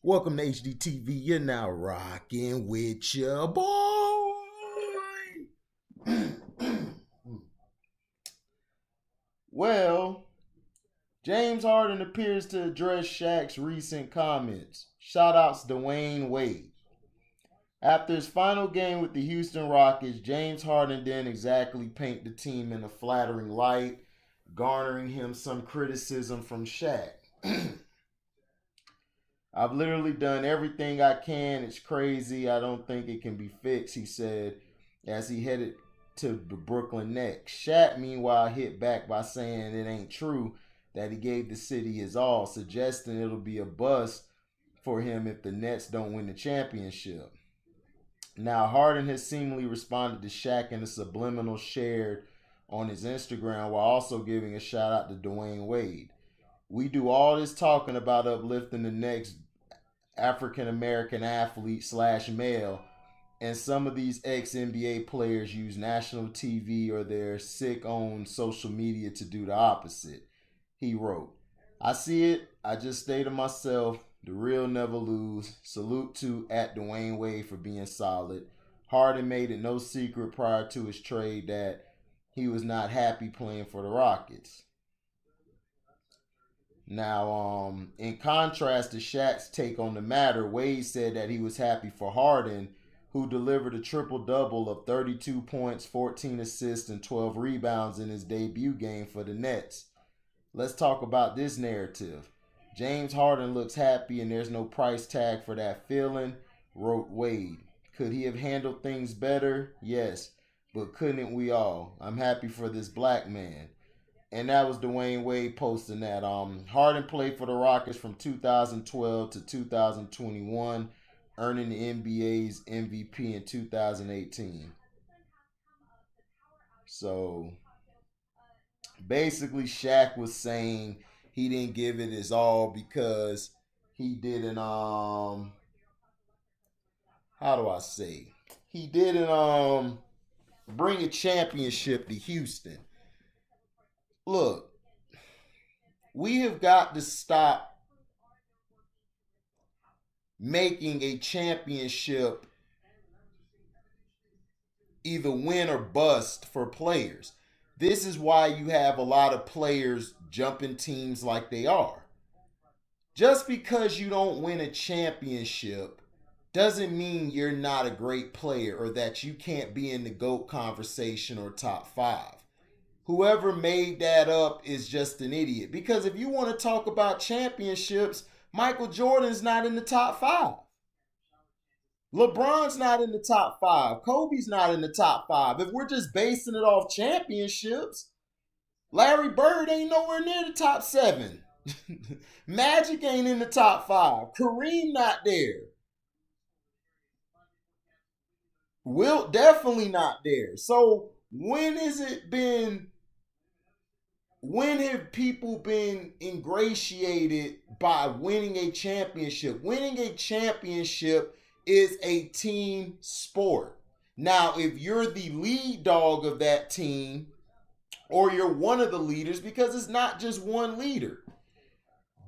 Welcome to HDTV. You're now rocking with your boy. Well, James Harden appears to address Shaq's recent comments. Shoutouts DWADE. After his final game with the Houston Rockets, James Harden didn't exactly paint the team in a flattering light, garnering him some criticism from Shaq. I've literally done everything I can. It's crazy. I don't think it can be fixed, he said as he headed to the Brooklyn Nets. Shaq, meanwhile, hit back by saying it ain't true that he gave the city his all, suggesting it'll be a bust for him if the Nets don't win the championship. Now, Harden has seemingly responded to Shaq in a subliminal shared on his Instagram while also giving a shout out to DWADE. We do all this talking about uplifting the next African American athlete / male, and some of these ex-NBA players use national TV or their sick-owned social media to do the opposite. He wrote, I see it. I just stay to myself. The real never lose. Salute to @DwayneWade for being solid. Harden made it no secret prior to his trade that he was not happy playing for the Rockets. Now, in contrast to Shaq's take on the matter, Wade said that he was happy for Harden, who delivered a triple-double of 32 points, 14 assists, and 12 rebounds in his debut game for the Nets. Let's talk about this narrative. James Harden looks happy and there's no price tag for that feeling, wrote Wade. Could he have handled things better? Yes, but couldn't we all? I'm happy for this black man. And that was DWADE posting that. Harden played for the Rockets from 2012 to 2021, earning the NBA's MVP in 2018. So basically, Shaq was saying he didn't give it his all because he didn't how do I say? He didn't bring a championship to Houston. Look, we have got to stop making a championship either win or bust for players. This is why you have a lot of players jumping teams like they are. Just because you don't win a championship doesn't mean you're not a great player or that you can't be in the GOAT conversation or top 5. Whoever made that up is just an idiot. Because if you want to talk about championships, Michael Jordan's not in the top 5. LeBron's not in the top 5. Kobe's not in the top 5. If we're just basing it off championships, Larry Bird ain't nowhere near the top 7. Magic ain't in the top 5. Kareem not there. Wilt definitely not there. So when have people been ingratiated by winning a championship? Winning a championship is a team sport. Now, if you're the lead dog of that team, or you're one of the leaders, because it's not just one leader.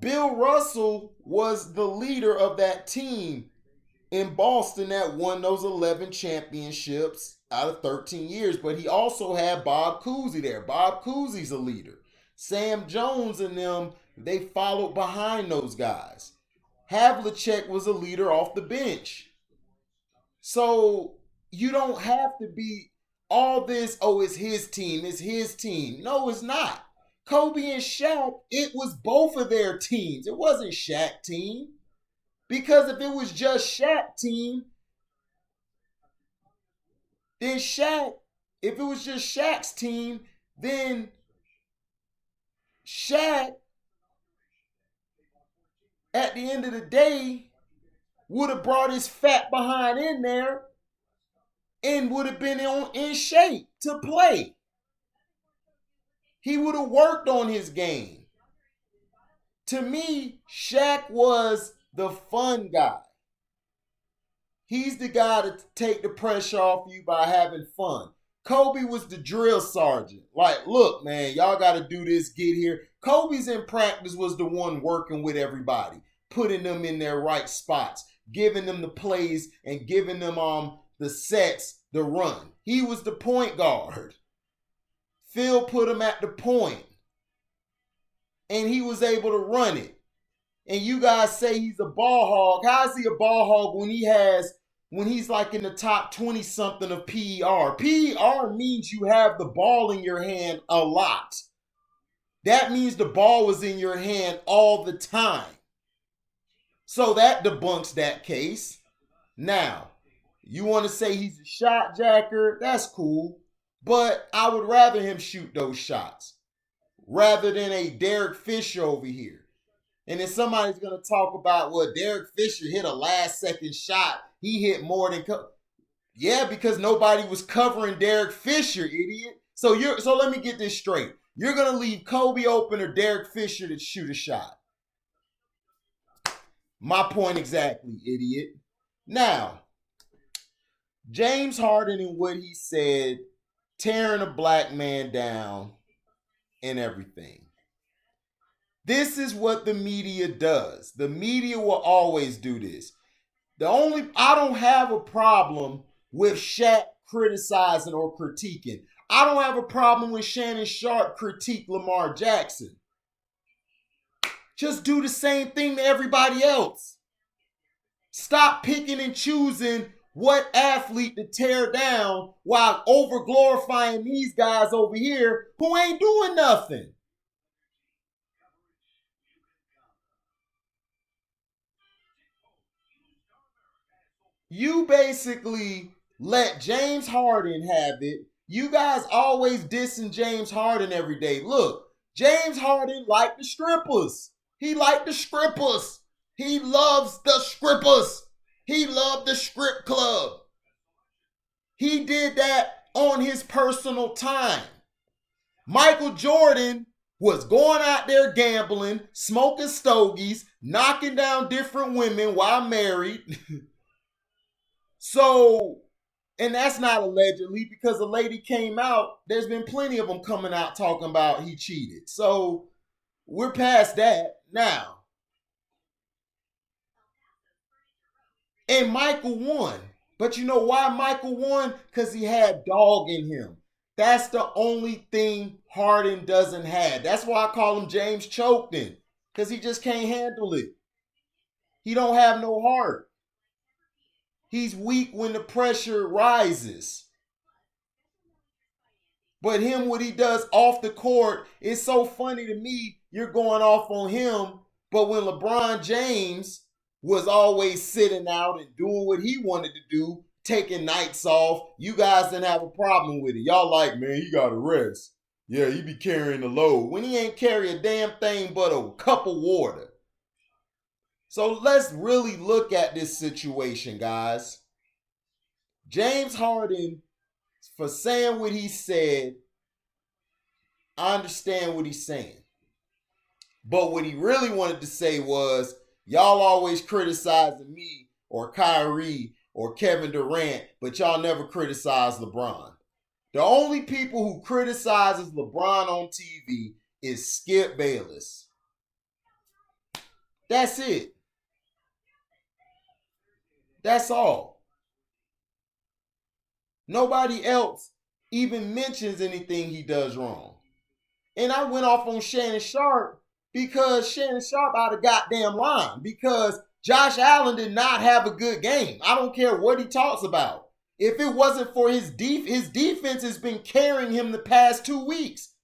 Bill Russell was the leader of that team in Boston that won those 11 championships out of 13 years. But he also had Bob Cousy there. Bob Cousy's a leader. Sam Jones and them, they followed behind those guys. Havlicek was a leader off the bench. So you don't have to be all this, it's his team, it's his team. No, it's not. Kobe and Shaq, it was both of their teams. It wasn't Shaq's team. Because if it was just Shaq's team, then Shaq, if it was just Shaq's team, then Shaq, at the end of the day, would have brought his fat behind in there and would have been in shape to play. He would have worked on his game. To me, Shaq was the fun guy. He's the guy to take the pressure off you by having fun. Kobe was the drill sergeant. Like, look, man, y'all got to do this, get here. Kobe's in practice was the one working with everybody. putting them in their right spots, giving them the plays and giving them the sets, the run. He was the point guard. Phil put him at the point, and he was able to run it. And you guys say he's a ball hog. How is he a ball hog when he's like in the top 20 something of PER? PER means you have the ball in your hand a lot. That means the ball was in your hand all the time. So that debunks that case. Now, you want to say he's a shot jacker? That's cool. But I would rather him shoot those shots rather than a Derek Fisher over here. And then somebody's going to talk about, well, Derek Fisher hit a last second shot. He hit more than... Yeah, because nobody was covering Derek Fisher, idiot. So let me get this straight. You're going to leave Kobe open or Derek Fisher to shoot a shot. My point exactly, idiot. Now, James Harden and what he said, tearing a black man down and everything. This is what the media does. The media will always do this. I don't have a problem with Shaq criticizing or critiquing. I don't have a problem with Shannon Sharp critique Lamar Jackson. Just do the same thing to everybody else. Stop picking and choosing what athlete to tear down while over glorifying these guys over here who ain't doing nothing. You basically let James Harden have it. You guys always dissing James Harden every day. Look, James Harden liked the strippers. He liked the strippers. He loves the strippers. He loved the strip club. He did that on his personal time. Michael Jordan was going out there gambling, smoking stogies, knocking down different women while married. So, and that's not allegedly because a lady came out. There's been plenty of them coming out talking about he cheated. So, we're past that now. And Michael won. But you know why Michael won? Because he had dog in him. That's the only thing Harden doesn't have. That's why I call him James CHokeden. Because he just can't handle it. He don't have no heart. He's weak when the pressure rises. But him, what he does off the court, is so funny to me. You're going off on him. But when LeBron James was always sitting out and doing what he wanted to do, taking nights off, you guys didn't have a problem with it. Y'all like, man, he got to rest. Yeah, he be carrying the load. When he ain't carry a damn thing but a cup of water. So let's really look at this situation, guys. James Harden, for saying what he said, I understand what he's saying. But what he really wanted to say was, y'all always criticizing me or Kyrie or Kevin Durant, but y'all never criticize LeBron. The only people who criticizes LeBron on TV is Skip Bayless. That's it. That's all. Nobody else even mentions anything he does wrong. And I went off on Shannon Sharp because Shannon Sharp out of goddamn line. Because Josh Allen did not have a good game. I don't care what he talks about. If it wasn't for his defense has been carrying him the past 2 weeks.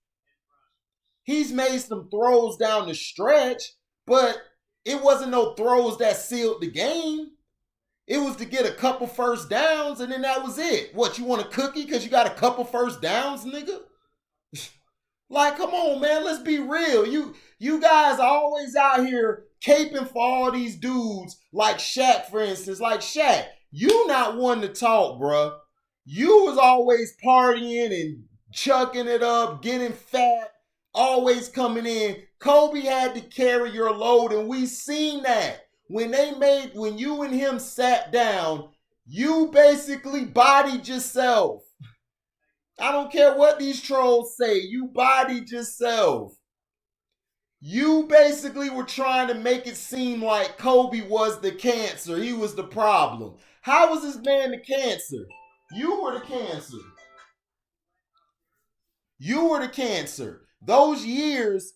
He's made some throws down the stretch, but it wasn't no throws that sealed the game. It was to get a couple first downs, and then that was it. What, you want a cookie because you got a couple first downs, nigga? Like, come on, man. Let's be real. You guys are always out here caping for all these dudes, like Shaq, for instance. Like, Shaq, you not one to talk, bruh. You was always partying and chucking it up, getting fat, always coming in. Kobe had to carry your load, and we seen that. When you and him sat down, you basically bodied yourself. I don't care what these trolls say. You bodied yourself. You basically were trying to make it seem like Kobe was the cancer. He was the problem. How was this man the cancer? You were the cancer. You were the cancer. Those years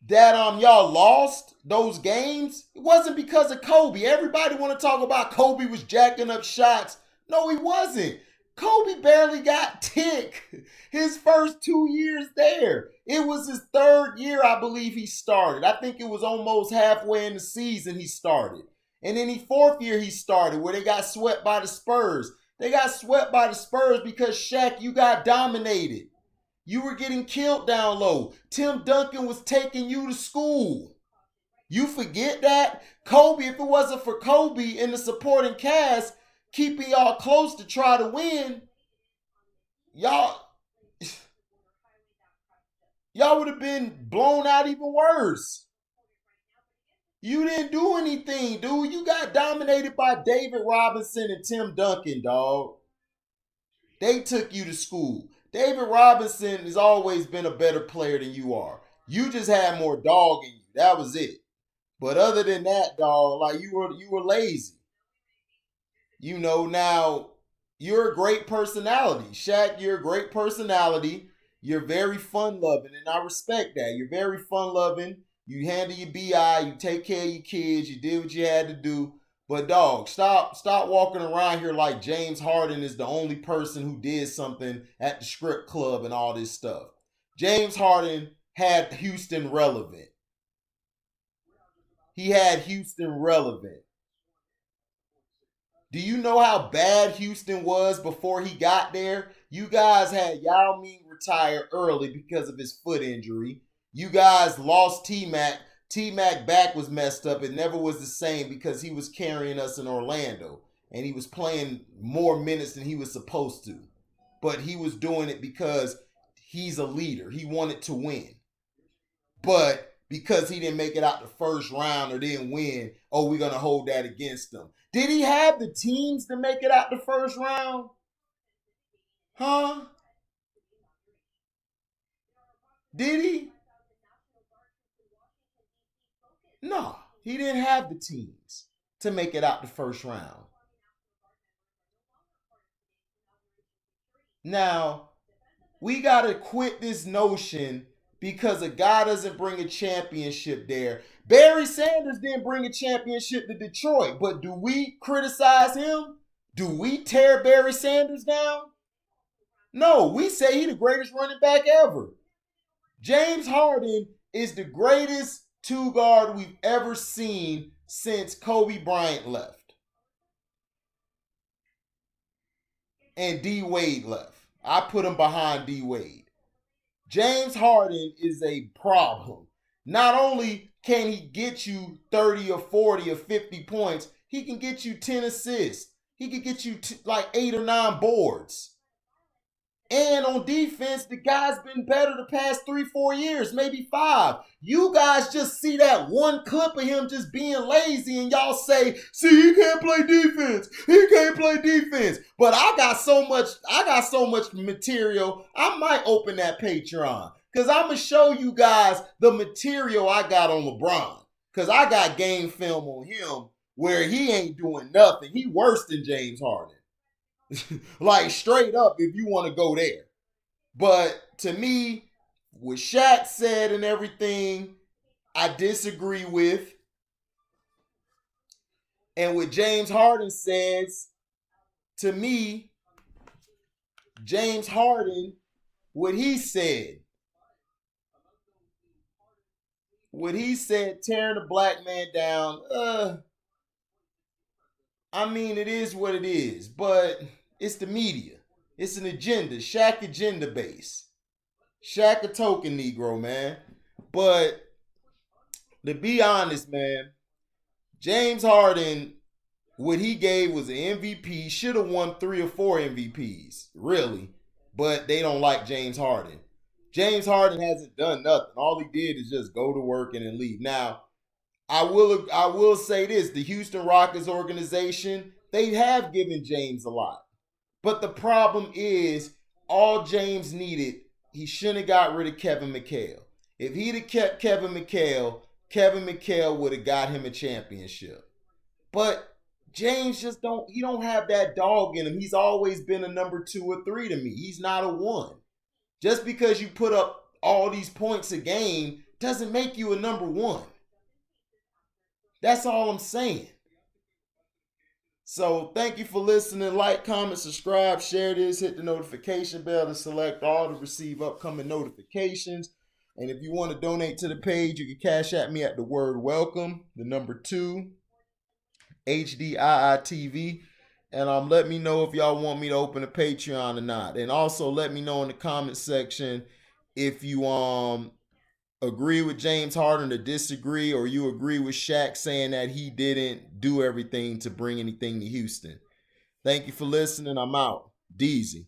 that y'all lost those games, it wasn't because of Kobe. Everybody want to talk about Kobe was jacking up shots. No, he wasn't. Kobe barely got tick his first 2 years there. It was his third year, I believe he started. I think it was almost halfway in the season he started. And then the fourth year he started where they got swept by the Spurs. They got swept by the Spurs because Shaq, you got dominated. You were getting killed down low. Tim Duncan was taking you to school. You forget that? Kobe, if it wasn't for Kobe and the supporting cast keeping y'all close to try to win, y'all would have been blown out even worse. You didn't do anything, dude. You got dominated by David Robinson and Tim Duncan, dog. They took you to school. David Robinson has always been a better player than you are. You just had more dog in you. That was it. But other than that, dog, like you were lazy. Now you're a great personality. Shaq, you're a great personality. You're very fun loving, and I respect that. You're very fun loving. You handle your BI, you take care of your kids, you did what you had to do. But dog, stop walking around here like James Harden is the only person who did something at the strip club and all this stuff. James Harden had Houston relevant. He had Houston relevant. Do you know how bad Houston was before he got there? You guys had Yao Ming retire early because of his foot injury. You guys lost T-Mac. T-Mac back was messed up. It never was the same because he was carrying us in Orlando. And he was playing more minutes than he was supposed to. But he was doing it because he's a leader. He wanted to win. But because he didn't make it out the first round or didn't win, oh, we're going to hold that against him. Did he have the teams to make it out the first round? Huh? Did he? No, he didn't have the teams to make it out the first round. Now, we got to quit this notion because a guy doesn't bring a championship there. Barry Sanders didn't bring a championship to Detroit, but do we criticize him? Do we tear Barry Sanders down? No, we say he's the greatest running back ever. James Harden is the greatest two guard we've ever seen since Kobe Bryant left and DWADE left. I put him behind DWADE. James Harden is a problem. Not only can he get you 30 or 40 or 50 points, he can get you 10 assists. He can get you like 8 or 9 boards. And on defense, the guy's been better the past 3-4 years, maybe 5. You guys just see that one clip of him just being lazy and y'all say, see, he can't play defense. He can't play defense. But I got so much material, I might open that Patreon. Because I'm going to show you guys the material I got on LeBron. Because I got game film on him where he ain't doing nothing. He worse than James Harden. Like straight up if you want to go there. But to me, what Shaq said and everything, I disagree with. And what James Harden says, to me, James Harden, what he said, tearing the black man down, I mean, it is what it is, but it's the media. It's an agenda. Shaq agenda base. Shaq a token Negro, man. But to be honest, man, James Harden, what he gave was an MVP. Should have won 3 or 4 MVPs, really. But they don't like James Harden. James Harden hasn't done nothing. All he did is just go to work and then leave. Now, I will say this, the Houston Rockets organization, they have given James a lot. But the problem is, all James needed, he shouldn't have got rid of Kevin McHale. If he'd have kept Kevin McHale would have got him a championship. But James just don't have that dog in him. He's always been a number 2 or 3 to me. He's not a 1. Just because you put up all these points a game doesn't make you a number 1. That's all I'm saying. So thank you for listening. Like, comment, subscribe, share this, hit the notification bell to select all to receive upcoming notifications. And if you want to donate to the page, you can cash at me at the word welcome, the number 2, HDIITV. And let me know if y'all want me to open a Patreon or not. And also let me know in the comment section if you agree with James Harden or disagree, or you agree with Shaq saying that he didn't do everything to bring anything to Houston. Thank you for listening. I'm out. Deezy.